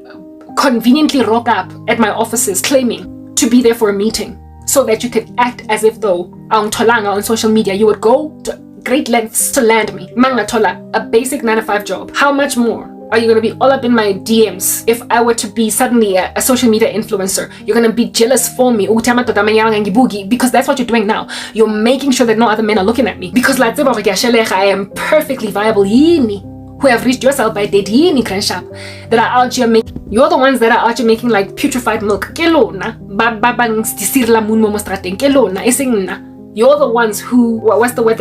conveniently rock up at my offices claiming to be there for a meeting so that you could act as if though on social media you would go to great lengths to land me. Mangatola, a basic 9-to-5 job. How much more are you going to be all up in my DMs if I were to be suddenly a social media influencer? You're going to be jealous for me because that's what you're doing now. You're making sure that no other men are looking at me. Because I am perfectly viable. Who have reached yourself by date that are out here making. You're the ones that are out here making like putrefied milk. You're the ones who, what's the word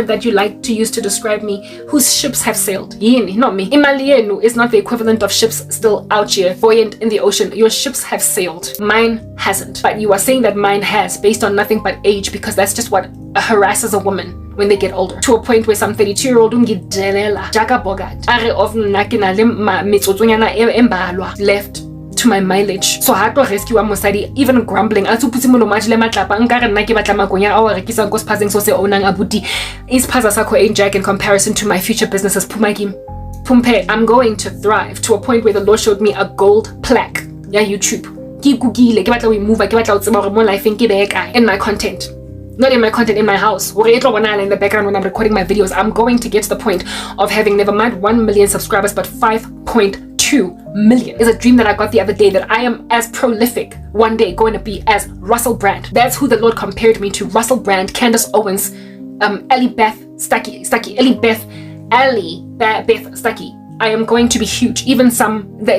that you like to use to describe me, whose ships have sailed. Yini, not me. Imali is not the equivalent of ships still out here, buoyant in the ocean. Your ships have sailed. Mine hasn't. But you are saying that mine has, based on nothing but age, because that's just what harasses a woman when they get older. To a point where some 32-year-old left to my mileage. So I to rescue a mosadi, even grumbling. I to put him on le matlapa. Nkare nna ke batla makonya a wa rekisa go spazeng so se onang abuti. Isiphaza sakho ain't jack in comparison to my future businesses. Pumpe, I'm going to thrive to a point where the Lord showed me a gold plaque. Yeah, YouTube. Ke gugile, ke batla we move, ke batla o tseba gore mo life ke be kae in my content. Not in my content, in my house. In the background when I'm recording my videos, I'm going to get to the point of having never mind 1 million subscribers, but 5.2 million. Is a dream that I got the other day, that I am as prolific one day going to be as Russell Brand. That's who the Lord compared me to. Russell Brand, Candace Owens, Ellie Beth Stuckey. I am going to be huge, even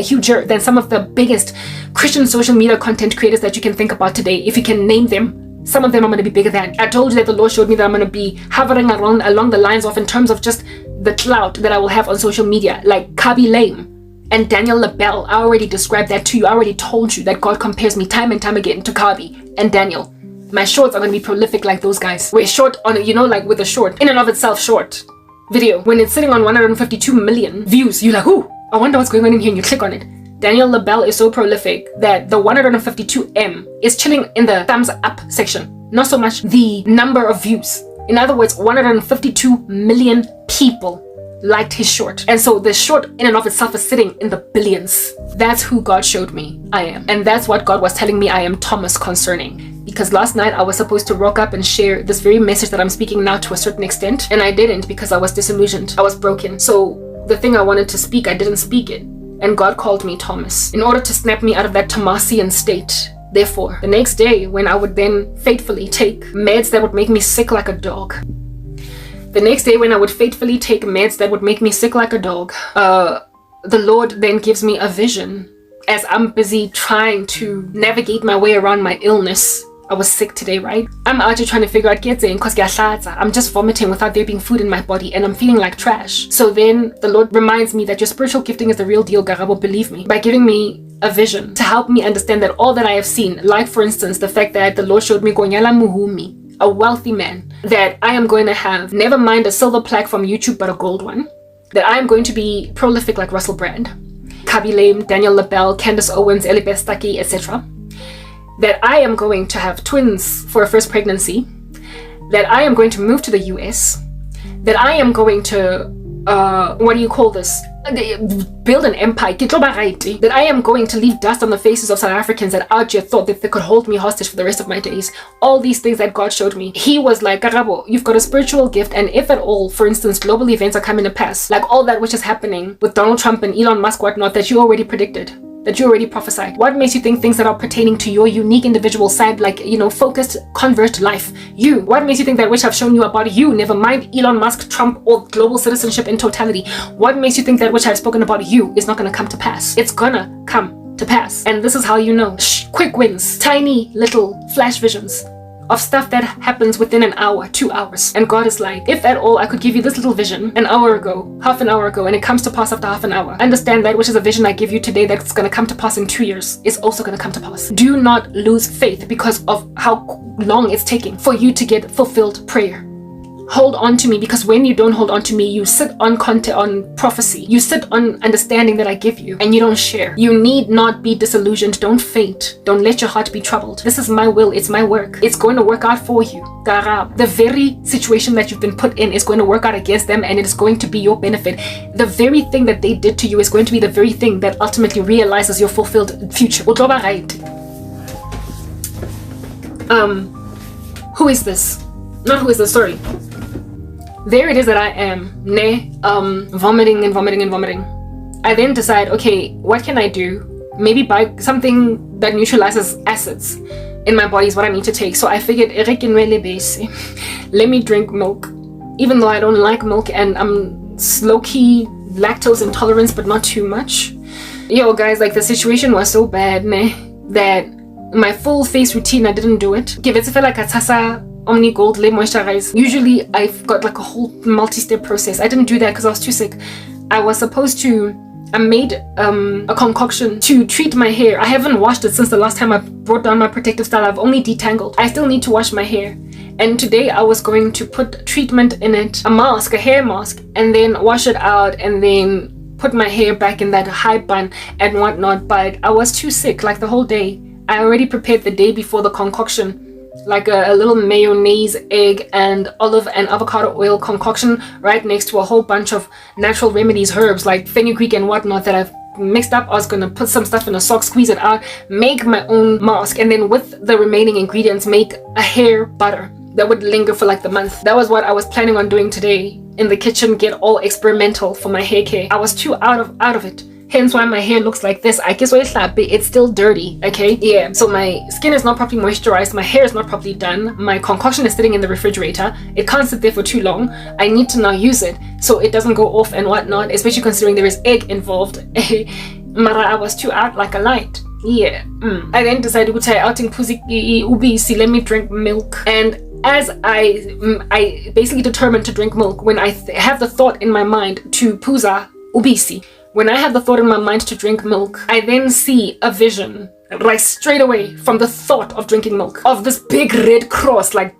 huger than some of the biggest Christian social media content creators that you can think about today. If you can name them, some of them I'm going to be bigger than. I told you that the Lord showed me that I'm going to be hovering around along the lines of, in terms of just the clout that I will have on social media, like Kabi Lame and Daniel LaBelle. I already described that to you. I already told you that God compares me time and time again to Kabi and Daniel. My shorts are going to be prolific like those guys. We're short on, like with a short, in and of itself short video, when it's sitting on 152 million views, you're like, ooh, I wonder what's going on in here, and you click on it. Daniel LaBelle is so prolific that the 152M is chilling in the thumbs up section, not so much the number of views. In other words, 152 million people liked his short. And so the short in and of itself is sitting in the billions. That's who God showed me I am. And that's what God was telling me I am Thomas concerning. Because last night I was supposed to rock up and share this very message that I'm speaking now to a certain extent. And I didn't, because I was disillusioned. I was broken. So the thing I wanted to speak, I didn't speak it. And God called me Thomas in order to snap me out of that Thomasian state. Therefore, the next day, when I would then fatefully take meds that would make me sick like a dog. The Lord then gives me a vision as I'm busy trying to navigate my way around my illness. I was sick today, right? I'm out here trying to figure out because I'm just vomiting without there being food in my body and I'm feeling like trash. So then the Lord reminds me that your spiritual gifting is the real deal, Karabo, believe me, by giving me a vision to help me understand that all that I have seen, like for instance, the fact that the Lord showed me Gonyala Muhumi, a wealthy man, that I am going to have, never mind a silver plaque from YouTube, but a gold one, that I am going to be prolific like Russell Brand, Kabi Lame, Daniel LaBelle, Candace Owens, Eli Bestaki, etc. That I am going to have twins for a first pregnancy, that I am going to move to the US, that I am going to, what do you call this? Build an empire, that I am going to leave dust on the faces of South Africans that out here thought that they could hold me hostage for the rest of my days. All these things that God showed me. He was like, Karabo, you've got a spiritual gift, and if at all, for instance, global events are coming to pass, like all that which is happening with Donald Trump and Elon Musk, whatnot, that you already predicted, that you already prophesied. What makes you think things that are pertaining to your unique individual side, like, focused convert life? You. What makes you think that which I've shown you about you, never mind Elon Musk, Trump, or global citizenship in totality? What makes you think that which I've spoken about you is not going to come to pass? It's gonna come to pass. And this is how you know. Quick wins. Tiny little flash visions of stuff that happens within an hour, 2 hours. And God is like, if at all I could give you this little vision an hour ago, half an hour ago, and it comes to pass after half an hour, understand that which is a vision I give you today that's going to come to pass in 2 years is also going to come to pass. Do not lose faith because of how long it's taking for you to get fulfilled prayer. Hold on to me, because when you don't hold on to me, you sit on content, on prophecy. You sit on understanding that I give you, and you don't share. You need not be disillusioned. Don't faint. Don't let your heart be troubled. This is my will. It's my work. It's going to work out for you. Karabo. The very situation that you've been put in is going to work out against them, and it is going to be your benefit. The very thing that they did to you is going to be the very thing that ultimately realizes your fulfilled future. Who is this? Not who is this, sorry. There it is that I am, vomiting and vomiting and vomiting. I then decide, okay, what can I do? Maybe buy something that neutralizes acids in my body is what I need to take. So I figured, let me drink milk. Even though I don't like milk and I'm low-key lactose intolerance, but not too much. Yo, guys, like the situation was so bad, that my full face routine, I didn't do it. Give it to feel like a tasa Omni Gold Lay Moisturize. Usually I've got like a whole multi-step process. I didn't do that because I was too sick. I was supposed to, I made a concoction to treat my hair. I haven't washed it since the last time I brought down my protective style. I've only detangled. I still need to wash my hair. And today I was going to put treatment in it, a mask, a hair mask, and then wash it out and then put my hair back in that high bun and whatnot. But I was too sick like the whole day. I already prepared the day before the concoction, like a little mayonnaise, egg, and olive and avocado oil concoction right next to a whole bunch of natural remedies, herbs like fenugreek and whatnot that I've mixed up. I was gonna put some stuff in a sock, squeeze it out, make my own mask, and then with the remaining ingredients make a hair butter that would linger for like the month. That was what I was planning on doing today in the kitchen, get all experimental for my hair care. I was too out of it. Hence why my hair looks like this. I guess it's still dirty, okay? Yeah, so my skin is not properly moisturized, my hair is not properly done, my concoction is sitting in the refrigerator. It can't sit there for too long. I need to now use it so it doesn't go off and whatnot, especially considering there is egg involved. Mara, I was too out like a light. Yeah. I then decided to outing ubisi, let me drink milk. And as I basically determined to drink milk, when I have the thought in my mind to puza ubisi, when I have the thought in my mind to drink milk, I then see a vision, like straight away from the thought of drinking milk, of this big red cross, like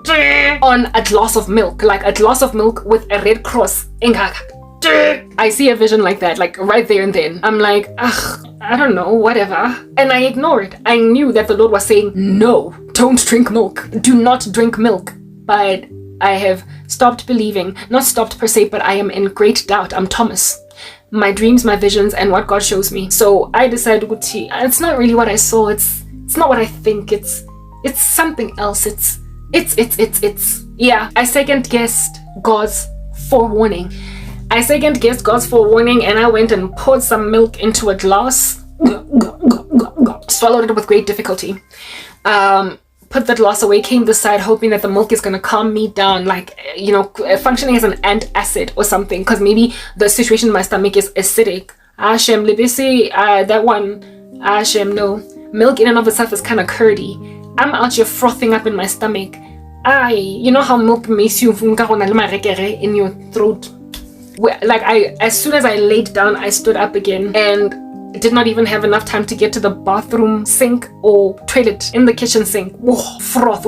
on a glass of milk, like a glass of milk with a red cross. I see a vision like that, like right there and then. I'm like, I don't know, whatever. And I ignore it. I knew that the Lord was saying, no, don't drink milk. Do not drink milk. But I have stopped believing, not stopped per se, but I am in great doubt. I'm Thomas. My dreams, my visions, and what God shows me. So I decided, it's not really what I saw. It's not what I think. It's something else. Yeah. I second guessed God's forewarning. And I went and poured some milk into a glass. Swallowed it with great difficulty. Put the glass away, came this side hoping that the milk is going to calm me down, like, functioning as an antacid or something, because maybe the situation in my stomach is acidic. Hashem, libisi, that one, Hashem, no. Milk in and of itself is kind of curdy. I'm out here frothing up in my stomach. You know how milk makes you in your throat? Like as soon as I laid down, I stood up again and did not even have enough time to get to the bathroom sink or toilet in the kitchen sink. Whoa, froth,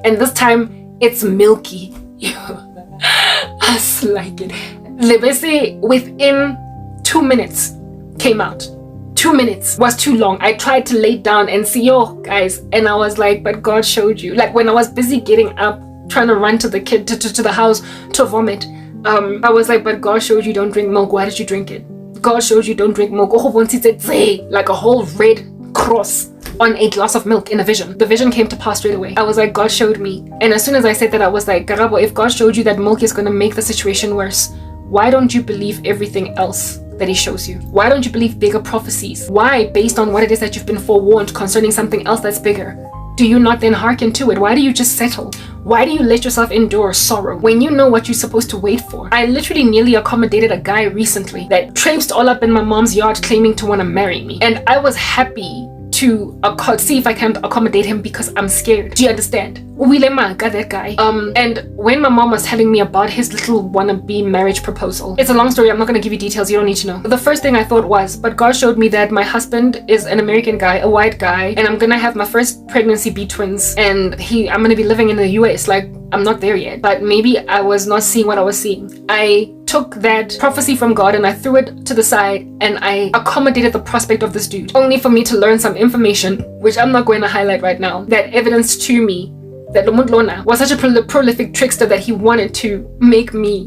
and this time it's milky. I like it. Lebese within 2 minutes came out. 2 minutes was too long. I tried to lay down and see, guys, and I was like, but God showed you. Like when I was busy getting up, trying to run to the to the house to vomit, I was like, but God showed you don't drink milk. Why did you drink it? God showed you don't drink milk. Like a whole red cross on a glass of milk in a vision. The vision came to pass straight away. I was like, God showed me. And as soon as I said that, I was like, Karabo, if God showed you that milk is going to make the situation worse, why don't you believe everything else that he shows you? Why don't you believe bigger prophecies? Why, based on what it is that you've been forewarned concerning something else that's bigger, do you not then hearken to it? Why do you just settle? Why do you let yourself endure sorrow when you know what you're supposed to wait for? I literally nearly accommodated a guy recently that traipsed all up in my mom's yard claiming to want to marry me. And I was happy to see if I can accommodate him because I'm scared. Do you understand? That guy. And when my mom was telling me about his little wannabe marriage proposal, it's a long story. I'm not going to give you details. You don't need to know. The first thing I thought was, but God showed me that my husband is an American guy, a white guy, and I'm going to have my first pregnancy be twins, and I'm going to be living in the US. Like, I'm not there yet, but maybe I was not seeing what I was seeing. I took that prophecy from God and I threw it to the side and I accommodated the prospect of this dude, only for me to learn some information, which I'm not going to highlight right now, that evidenced to me that Lomundlona was such a prolific trickster that he wanted to make me,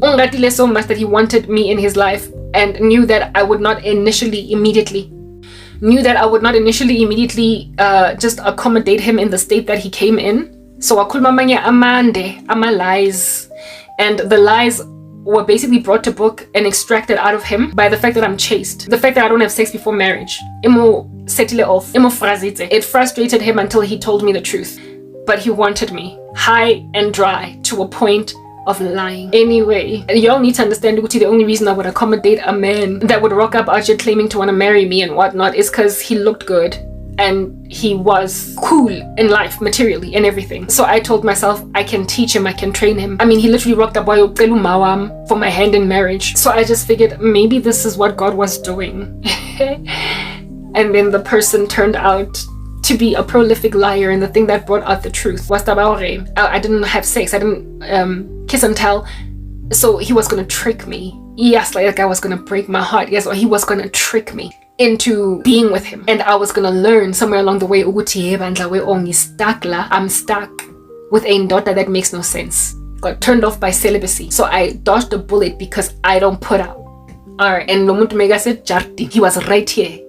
so much that he wanted me in his life, and knew that I would not initially immediately just accommodate him in the state that he came in. So akulmamanya amande, ama lies, and the lies were basically brought to book and extracted out of him by the fact that I'm chaste, the fact that I don't have sex before marriage. It frustrated him until he told me the truth, but he wanted me high and dry to a point of lying. Anyway, y'all need to understand, the only reason I would accommodate a man that would rock up out here claiming to want to marry me and whatnot is because he looked good and he was cool in life, materially and everything. So I told myself, I can teach him, I can train him. I mean, he literally rocked up for my hand in marriage. So I just figured maybe this is what God was doing. And then the person turned out to be a prolific liar, and the thing that brought out the truth was that I didn't have sex, I didn't kiss and tell. So he was gonna trick me. Yes, like that guy was gonna break my heart. Yes, or he was gonna trick me into being with him, and I was gonna learn somewhere along the way, I'm stuck with a daughter that makes no sense. Got turned off by celibacy. So I dodged a bullet because I don't put out. Alright, and Lomuntu Mega said Jarti. He was right here.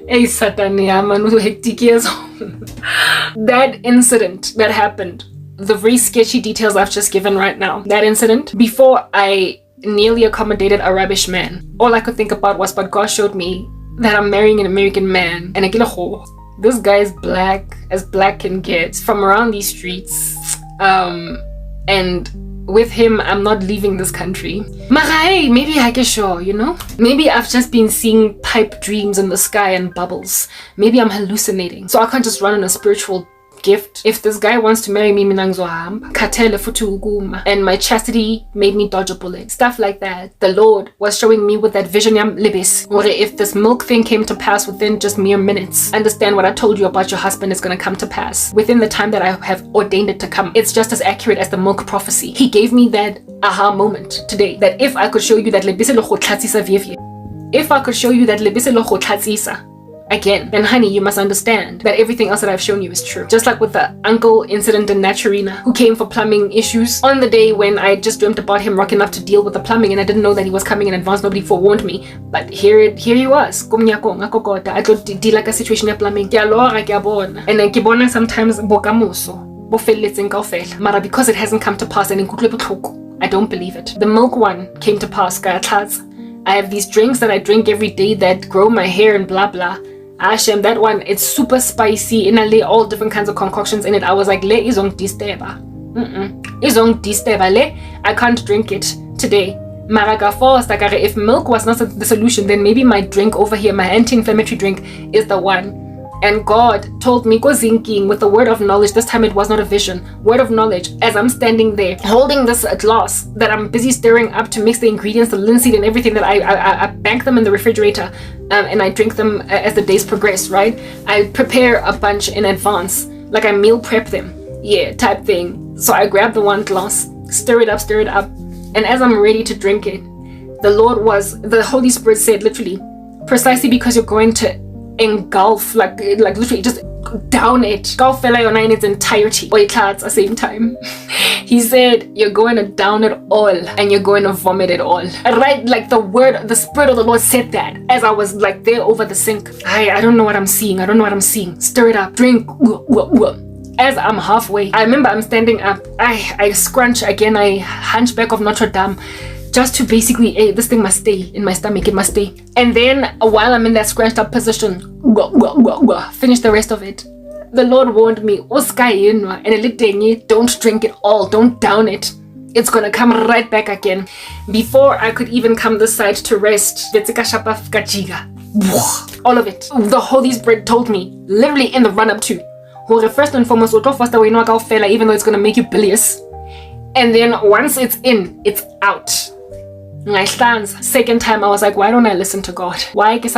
Hey Satan, that incident that happened, the very sketchy details I've just given right now, that incident, before I nearly accommodated a rubbish man, all I could think about was, but God showed me that I'm marrying an American man, and this guy is black as black can get, from around these streets, and with him I'm not leaving this country. Marai, maybe I get sure, maybe I've just been seeing pipe dreams in the sky and bubbles. Maybe I'm hallucinating, so I can't just run on a spiritual gift. If this guy wants to marry me, and my chastity made me dodge a bullet, stuff like that. The Lord was showing me with that vision, if this milk thing came to pass within just mere minutes, understand what I told you about your husband is going to come to pass within the time that I have ordained it to come. It's just as accurate as the milk prophecy. He gave me that aha moment today, that if I could show you that again, then honey, you must understand that everything else that I've shown you is true. Just like with the uncle incident in Naturina, who came for plumbing issues on the day when I just dreamt about him rocking up to deal with the plumbing, and I didn't know that he was coming in advance. Nobody forewarned me, but here he was. I thought deal like a situation of plumbing. And then kibona sometimes mara because it hasn't come to pass, and I don't believe it. The milk one came to pass. I have these drinks that I drink every day that grow my hair and blah blah. Ashem, that one, it's super spicy, and I lay all different kinds of concoctions in it. I was like, le, I can't drink it today. Maraga forced, like, if milk was not the solution, then maybe my drink over here, my anti-inflammatory drink, is the one. And God told me, go zinking with the word of knowledge. This time it was not a vision. Word of knowledge. As I'm standing there holding this glass that I'm busy stirring up to mix the ingredients, the linseed and everything, that I bank them in the refrigerator, and I drink them as the days progress, right? I prepare a bunch in advance, like I meal prep them, type thing. So I grab the one glass, stir it up, and as I'm ready to drink it, the Holy Spirit said, literally, precisely because you're going to engulf, like literally just down it, engulf in its entirety, or at the same time. He said, you're going to down it all and you're going to vomit it all. Right? Like the Spirit of the Lord said that as I was like there over the sink. I don't know what I'm seeing. Stir it up, drink. As I'm halfway, I remember I'm standing up. I scrunch again. I hunchback of Notre Dame, just to basically, this thing must stay in my stomach. It must stay. And then while I'm in that scrunched up position, finish the rest of it. The Lord warned me, and don't drink it all. Don't down it. It's gonna come right back again. Before I could even come this side to rest, all of it. The Holy Spirit told me, literally in the run-up to, first and foremost, even though it's gonna make you bilious. And then once it's in, it's out. Second time, I was like, why don't I listen to God? What is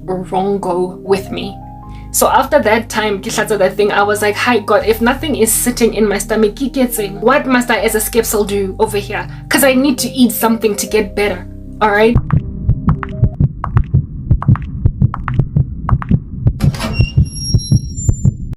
wrong with me? So after that time, that thing, I was like, hi God, if nothing is sitting in my stomach, what must I as a skepsal do over here? Because I need to eat something to get better. All right.